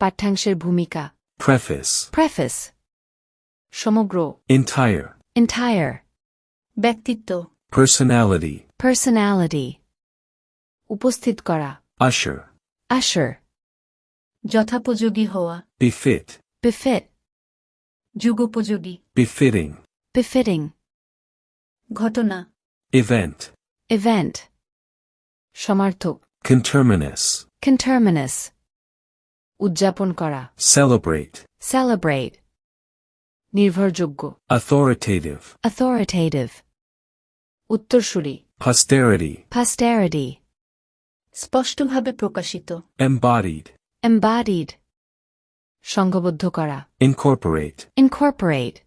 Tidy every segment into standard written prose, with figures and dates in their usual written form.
পাঠ্যাংশের ভূমিকা preface, preface সমগ্র entire, entire ব্যক্তিত্ব personality, personality উপস্থিত করা usher, usher যথোপযোগী হওয়া befit, befit যুগোপযোগী, befitting, befitting ঘটনা event, event সমার্থক conterminous, conterminous উদযাপন করা celebrate, celebrate নির্ভরযোগ্য authoritative, authoritative উত্তরসূরি posterity, posterity স্পষ্টভাবে প্রকাশিত embodied, embodied সংঘবদ্ধ করা incorporate, incorporate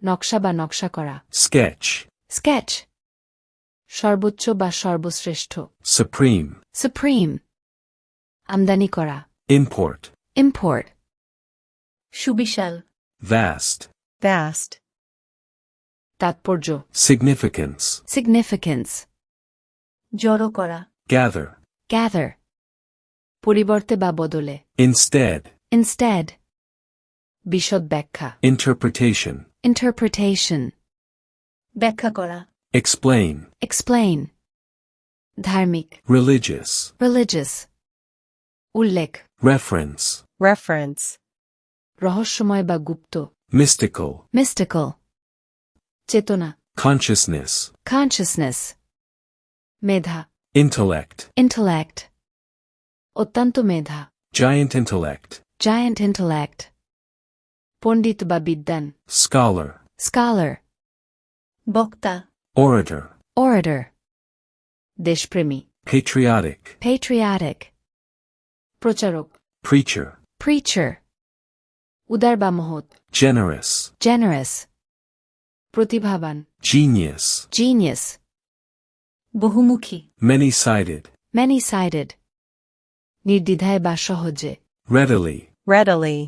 নকশা বা নকশা করা sketch, sketch সর্বোচ্চ বা সর্বশ্রেষ্ঠ supreme, supreme আমদানি করা import, import সুবিশাল vast, vast তাৎপর্য significance, significance জড়ো করা gather, gather পরিবর্তে বা বদলে instead, instead বিশদ ব্যাখ্যা interpretation, interpretation ব্যাখ্যা করা explain, explain ধার্মিক religious, religious উল্লেখ reference, reference রহস্যময় বা গুপ্ত mystical, mystical চেতনা consciousness, consciousness মেধা intellect, intellect অত্যন্ত মেধা giant intellect, giant intellect পণ্ডিত বা বিদ্বান scholar, scholar বক্তা orator, orator দেশপ্রেমী patriotic, patriotic প্রচারক preacher, preacher উদার বা মহৎ generous, generous প্রতিভাবান genius, genius বহুমুখী many-sided, many-sided নির্দ্বিধায় বা সহজে readily, readily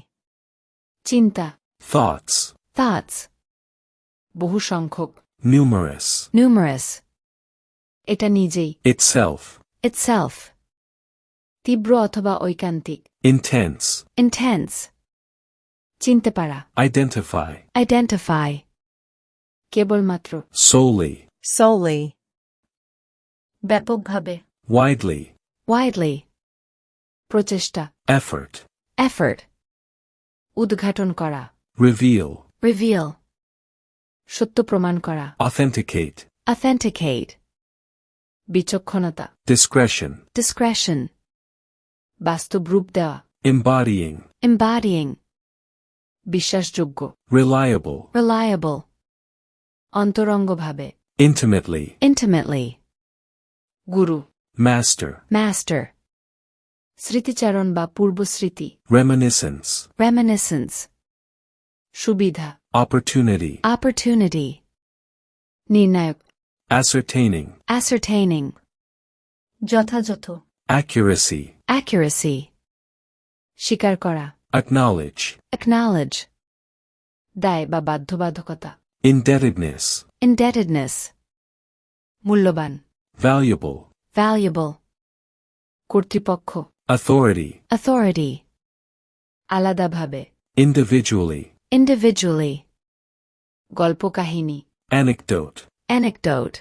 চিন্তা thoughts, thoughts বহু সংখ্যক numerous, numerous এটা নিজেই itself, itself তীব্র অথবা ঐকান্তিক intense, intense চিনতে পারা identify, identify কেবলমাত্র solely, solely ব্যাপকভাবে widely, widely প্রচেষ্টা effort, effort উদ্ঘাটন করা reveal, reveal সত্য প্রমাণ করা authenticate, authenticate বিচক্ষণতা discretion, discretion বাস্তব রূপ দেওয়া embodying, embodying বিশ্বাসযোগ্য reliable, reliable অন্তরঙ্গভাবে intimately, intimately গুরু master, master স্মৃতিচারণ বা পূর্বস্মৃতি reminiscence, reminiscence সুবিধা opportunity, opportunity নির্ণায়ক ascertaining, ascertaining যথাযথ accuracy, accuracy স্বীকার করা acknowledge, acknowledge দায় বা বাধ্যবাধকতা indebtedness, indebtedness মূল্যবান valuable, valuable কর্তৃপক্ষ authority, authority আলাদাভাবে individually, individually গল্পকাহিনী anecdote, anecdote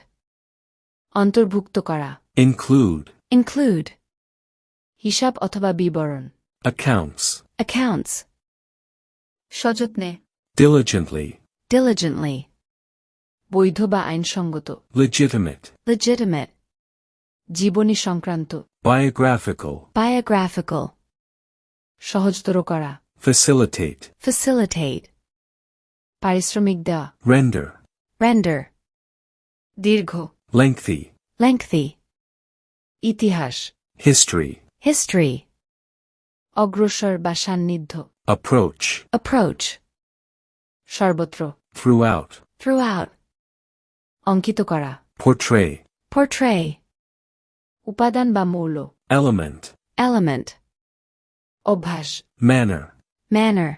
অন্তর্ভুক্ত করা include, include হিসাব অথবা বিবরণ accounts, accounts সযত্নে diligently, diligently বৈধ বা আইনসঙ্গত legitimate, legitimate জীবনী সংক্রান্ত biographical, biographical সহজতর করা facilitate, facilitate পারিশ্রমিক দেওয়া render, render দীর্ঘ lengthy, lengthy ইতিহাস history, history অগ্রসর বা সান্নিধ্য approach, approach সর্বত্র throughout, throughout অঙ্কিত করা portray, portray উপাদান বা মৌল element, element অভ্যাস manner, manner